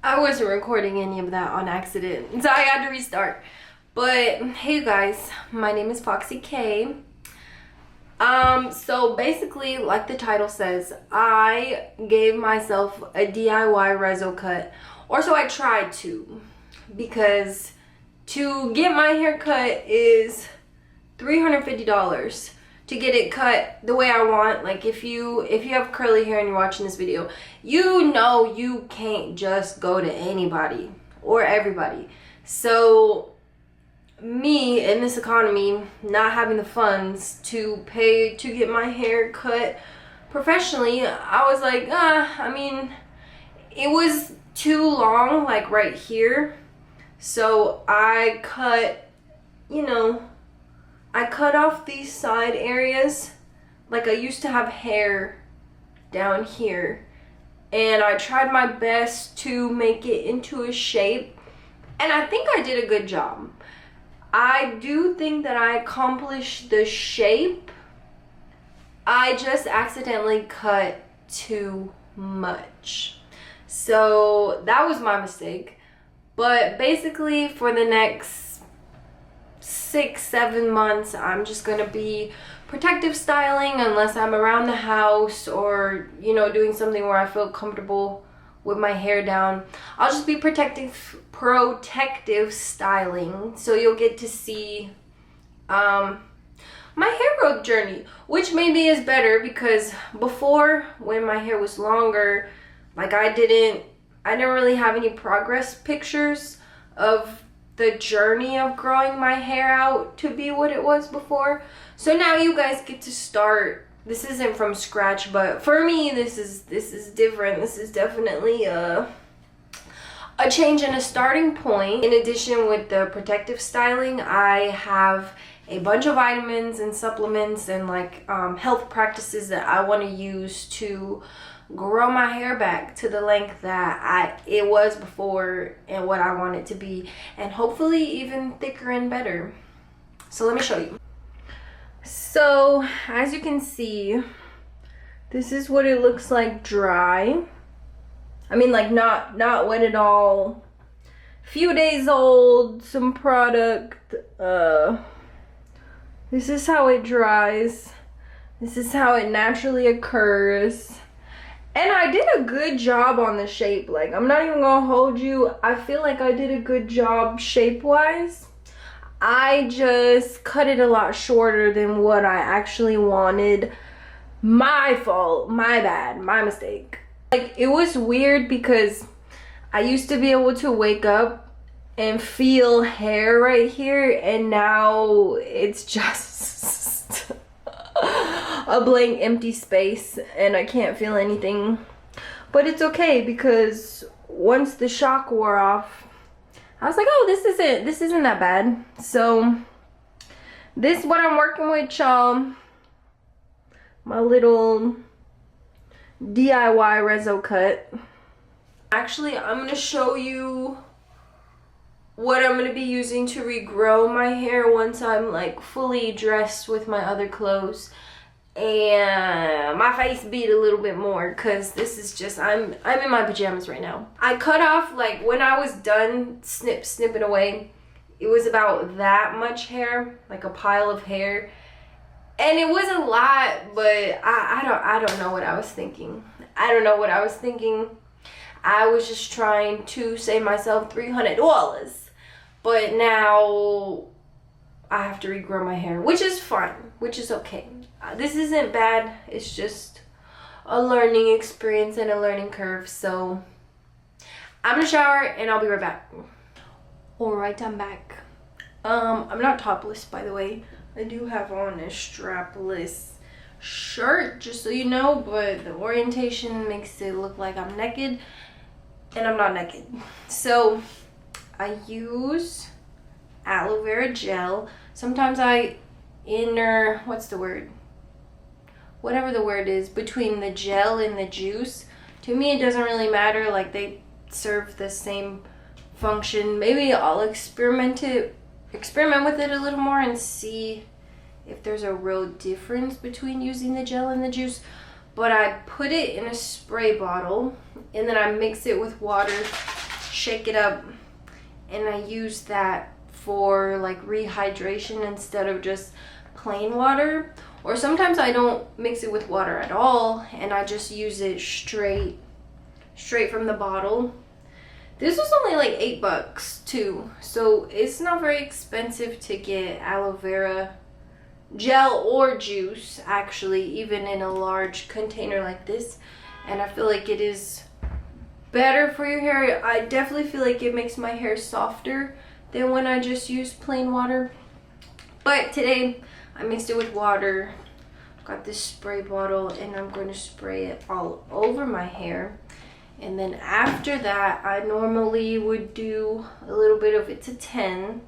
I wasn't recording any of that on accident, so I had to restart. But hey you guys, my name is Foxy K. So basically, like the title says, I gave myself a DIY Rezo cut, or so I tried to, because to get my hair cut is $350 to get it cut the way I want. Like if you have curly hair and you're watching this video, you know you can't just go to anybody or everybody. So me in this economy, not having the funds to pay to get my hair cut professionally, I was like, I mean, it was too long, like right here. So I cut, I cut off these side areas. Like I used to have hair down here, and I tried my best to make it into a shape, and I think I did a good job. I do think that I accomplished the shape. I just accidentally cut too much. So that was my mistake. But basically for the next 6-7 months, I'm just gonna be protective styling unless I'm around the house or, doing something where I feel comfortable with my hair down. I'll just be protective styling, so you'll get to see my hair growth journey, which maybe is better, because before, when my hair was longer, like I didn't really have any progress pictures of the journey of growing my hair out to be what it was before. So now you guys get to start. This isn't from scratch, but for me, this is different. This is definitely a change and a starting point. In addition, with the protective styling, I have a bunch of vitamins and supplements and health practices that I want to use to grow my hair back to the length that it was before and what I want it to be, and hopefully even thicker and better. So let me show you. So as you can see, this is what it looks like dry. I mean, like not wet at all. Few days old, some product. This is how it dries. This is how it naturally occurs. And I did a good job on the shape. Like, I'm not even gonna hold you. I feel like I did a good job shape-wise. I just cut it a lot shorter than what I actually wanted. My fault, my bad, my mistake. Like, it was weird because I used to be able to wake up and feel hair right here, and now it's just a blank empty space and I can't feel anything. But it's okay, because once the shock wore off, I was like, oh, this isn't that bad. So this is what I'm working with, y'all. My little DIY Rezo cut. Actually, I'm gonna show you what I'm gonna be using to regrow my hair once I'm like fully dressed with my other clothes and my face beat a little bit more, because this is just, I'm in my pajamas right now. I cut off, like when I was done snipping away, it was about that much hair, like a pile of hair, and it was a lot, but I don't know what I was thinking. I don't know what I was thinking. I was just trying to save myself $300, but now I have to regrow my hair, which is fine, which is okay. This isn't bad. It's just a learning experience and a learning curve. So I'm gonna shower and I'll be right back. All right, I'm back. I'm not topless, by the way. I do have on a strapless shirt, just so you know, but the orientation makes it look like I'm naked, and I'm not naked. So I use aloe vera gel. Sometimes I whatever the word is, between the gel and the juice. To me, it doesn't really matter. Like, they serve the same function. Maybe I'll experiment with it a little more and see if there's a real difference between using the gel and the juice. But I put it in a spray bottle, and then I mix it with water shake it up, and I use that for like rehydration instead of just plain water. Or sometimes I don't mix it with water at all, and I just use it straight from the bottle. This was only like $8 too, so it's not very expensive to get aloe vera gel or juice, actually, even in a large container like this. And I feel like it is better for your hair. I definitely feel like it makes my hair softer than when I just use plain water. But today I mixed it with water, got this spray bottle, and I'm going to spray it all over my hair. And then after that, I normally would do a little bit of It's a 10,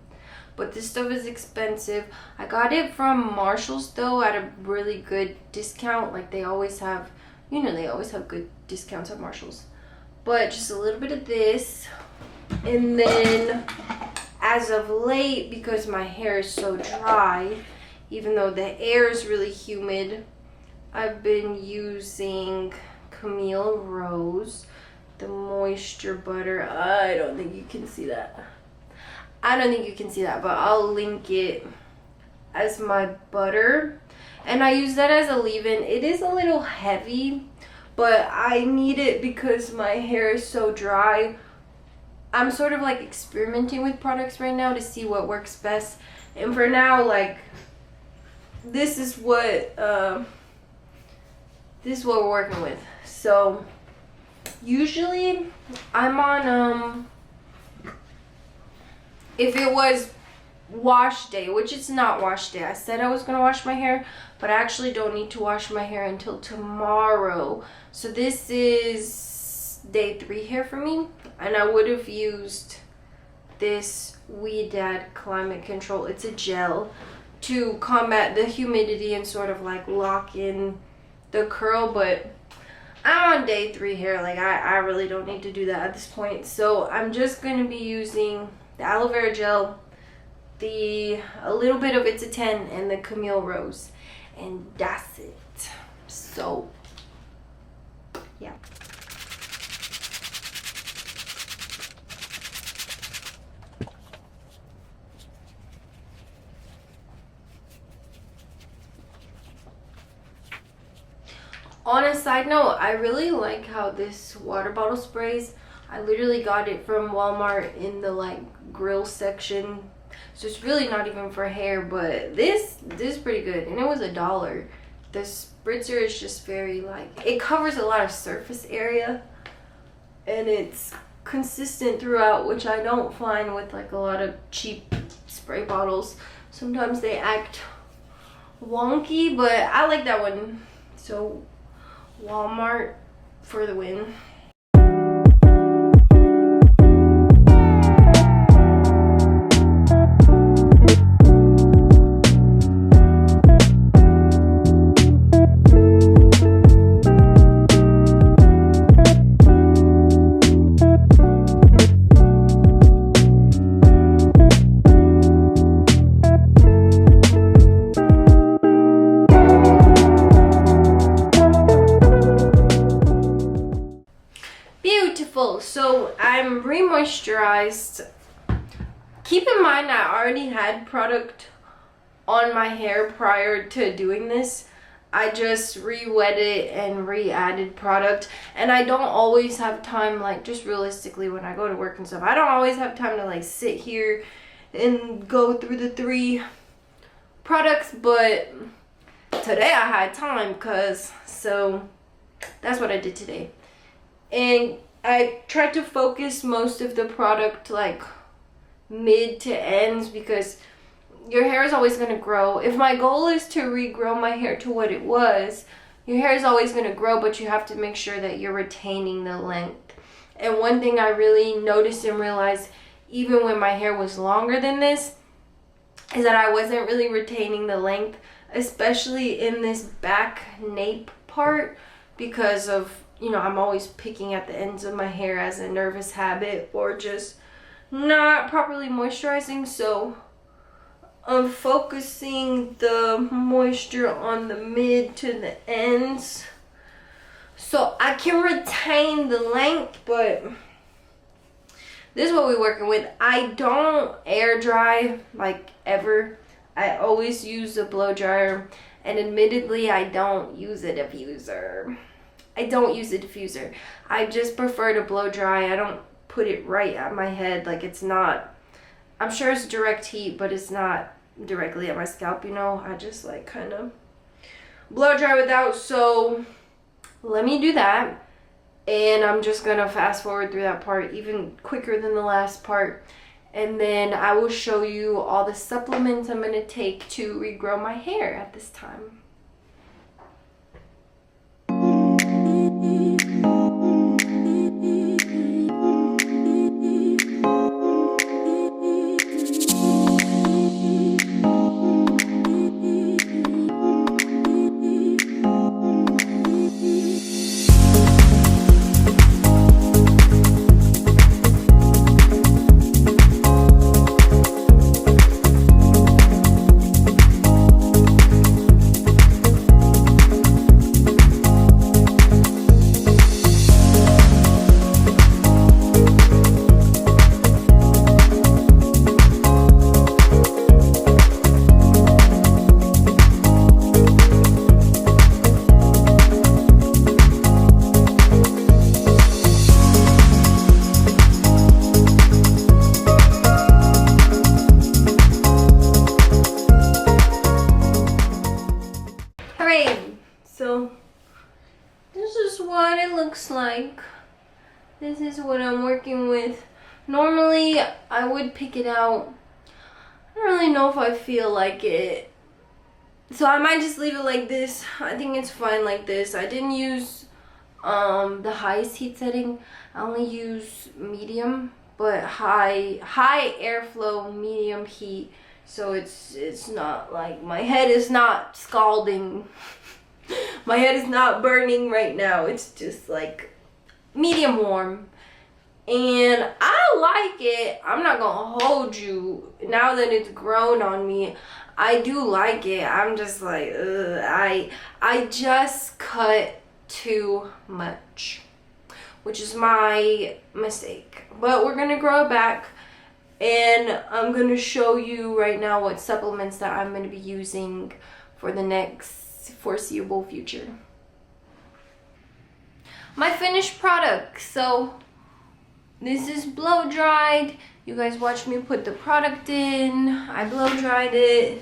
but this stuff is expensive. I got it from Marshall's though at a really good discount. Like they always have, you know, they always have good discounts at Marshall's. But just a little bit of this. And then as of late, because my hair is so dry, even though the air is really humid, I've been using Camille Rose, the moisture butter. I don't think you can see that. I don't think you can see that, but I'll link it as my butter. And I use that as a leave-in. It is a little heavy, but I need it because my hair is so dry. I'm sort of like experimenting with products right now to see what works best. And for now, like, this is what we're working with. So usually I'm on if it was wash day, which it's not wash day. I said I was gonna wash my hair, but I actually don't need to wash my hair until tomorrow. So this is day 3 hair for me, and I would have used this wayyyy climate control. It's a gel to combat the humidity and sort of like lock in the curl, but I'm on day 3 hair. Like I really don't need to do that at this point. So I'm just going to be using the aloe vera gel, a little bit of It's a 10, and the Camille Rose, and that's it. So yeah. On a side note, I really like how this water bottle sprays. I literally got it from Walmart in the like grill section. So it's really not even for hair, but this is pretty good. And it was $1. The spritzer is just very like, it covers a lot of surface area. And it's consistent throughout, which I don't find with like a lot of cheap spray bottles. Sometimes they act wonky, but I like that one. So Walmart for the win. So I'm re-moisturized. Keep in mind I already had product on my hair prior to doing this. I just re-wet it and re-added product, and I don't always have time, like just realistically when I go to work and stuff, I don't always have time to like sit here and go through the 3 products, but today I had time, so that's what I did today. And I tried to focus most of the product like mid to ends, because your hair is always going to grow. If my goal is to regrow my hair to what it was, your hair is always going to grow, but you have to make sure that you're retaining the length. And one thing I really noticed and realized, even when my hair was longer than this, is that I wasn't really retaining the length, especially in this back nape part, because of, you know, I'm always picking at the ends of my hair as a nervous habit, or just not properly moisturizing. So I'm focusing the moisture on the mid to the ends so I can retain the length. But this is what we're working with. I don't air dry like ever. I always use a blow dryer, and admittedly I don't use a diffuser. I just prefer to blow dry. I don't put it right at my head. Like, it's not, I'm sure it's direct heat, but it's not directly at my scalp, you know. I just like kind of blow dry without. So let me do that. And I'm just gonna fast forward through that part even quicker than the last part. And then I will show you all the supplements I'm gonna take to regrow my hair at this time. So this is what it looks like. This is what I'm working with. Normally I would pick it out. I don't really know if I feel like it, so I might just leave it like this. I think it's fine like this. I didn't use the highest heat setting. I only use medium, but high airflow, medium heat. So it's not like, my head is not scalding. My head is not burning right now. It's just like medium warm. And I like it. I'm not gonna hold you. Now that it's grown on me, I do like it. I'm just like, ugh, I just cut too much, which is my mistake. But we're gonna grow it back, and I'm gonna show you right now what supplements that I'm gonna be using for the next foreseeable future. My finished product. So this is blow dried. You guys watched me put the product in. I blow dried it,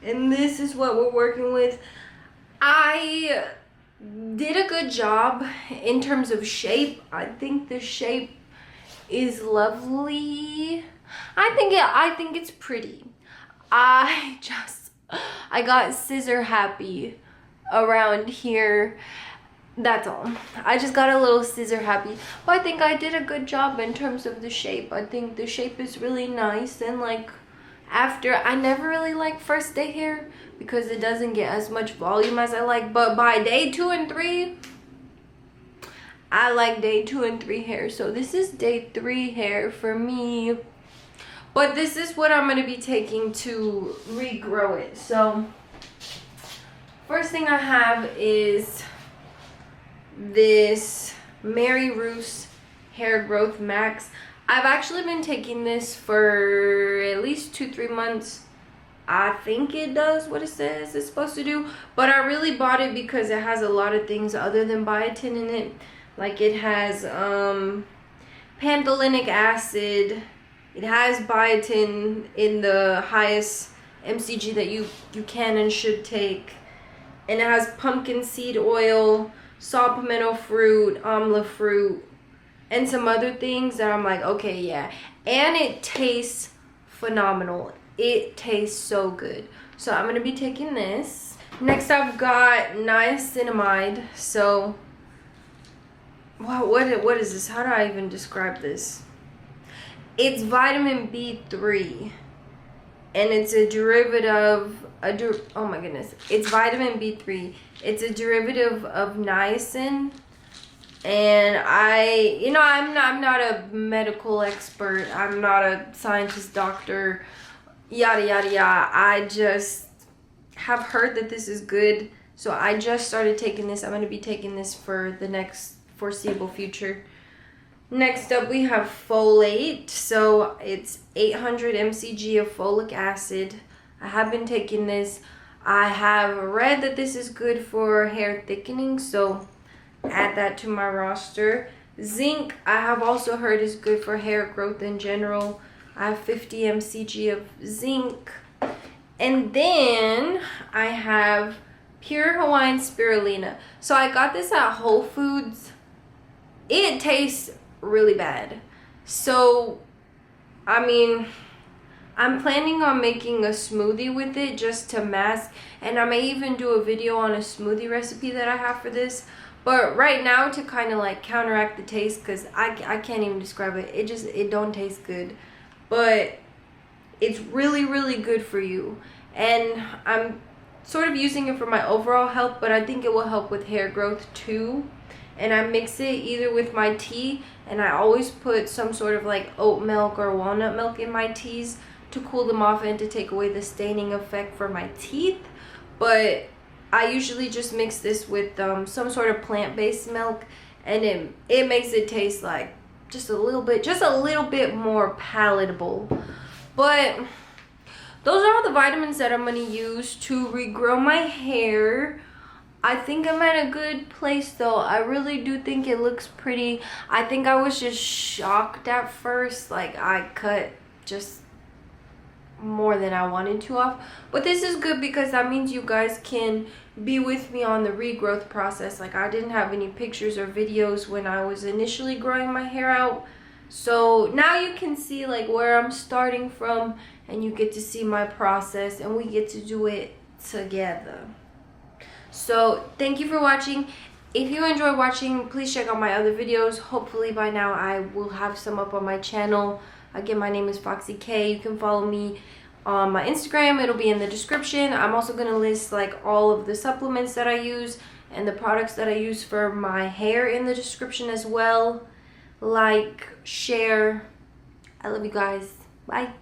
and this is what we're working with. I did a good job in terms of shape. I think the shape is lovely. I think it's pretty. I got scissor happy around here. That's all. I just got a little scissor happy, but I think I did a good job in terms of the shape. I think the shape is really nice. And like, after, I never really like first day hair because it doesn't get as much volume as I like, but by day 2 and 3, I like day 2 and 3 hair. So this is day 3 hair for me, but this is what I'm going to be taking to regrow it. So first thing I have is this Mary Ruth's Hair Growth Max. I've actually been taking this for at least 2-3 months. I think it does what it says it's supposed to do, but I really bought it because it has a lot of things other than biotin in it. Like, it has pantothenic acid, it has biotin in the highest mcg that you can and should take, and it has pumpkin seed oil, saw pimento fruit, amla fruit, and some other things that I'm like, okay, yeah. And it tastes phenomenal. It tastes so good. So I'm gonna be taking this. Next I've got niacinamide. So wow, what is this? How do I even describe this? It's vitamin B3, and it's a derivative, oh my goodness, it's vitamin B3. It's a derivative of niacin. And I'm not a medical expert. I'm not a scientist, doctor, yada yada yada. I just have heard that this is good, so I just started taking this. I'm going to be taking this for the next foreseeable future. Next up, we have folate. So it's 800 mcg of folic acid. I have been taking this. I have read that this is good for hair thickening, so add that to my roster. Zinc, I have also heard is good for hair growth in general. I have 50 mcg of zinc. And then I have pure Hawaiian spirulina. So I got this at Whole Foods. It tastes really bad. So, I mean, I'm planning on making a smoothie with it just to mask. And I may even do a video on a smoothie recipe that I have for this. But right now, to kind of like counteract the taste, because I can't even describe it. It don't taste good. But it's really, really good for you. And I'm sort of using it for my overall health, but I think it will help with hair growth too. And I mix it either with my tea, and I always put some sort of like oat milk or walnut milk in my teas to cool them off and to take away the staining effect for my teeth. But I usually just mix this with some sort of plant-based milk, and it makes it taste like just a little bit more palatable. But those are all the vitamins that I'm going to use to regrow my hair. I think I'm at a good place though. I really do think it looks pretty. I think I was just shocked at first. Like, I cut just more than I wanted to off. But this is good because that means you guys can be with me on the regrowth process. Like, I didn't have any pictures or videos when I was initially growing my hair out. So now you can see like where I'm starting from, and you get to see my process, and we get to do it together. So thank you for watching. If you enjoy watching, please check out my other videos. Hopefully by now I will have some up on my channel. Again, my name is Foxy K. You can follow me on my Instagram. It'll be in the description. I'm also going to list like all of the supplements that I use and the products that I use for my hair in the description as well. Like, share. I love you guys. Bye.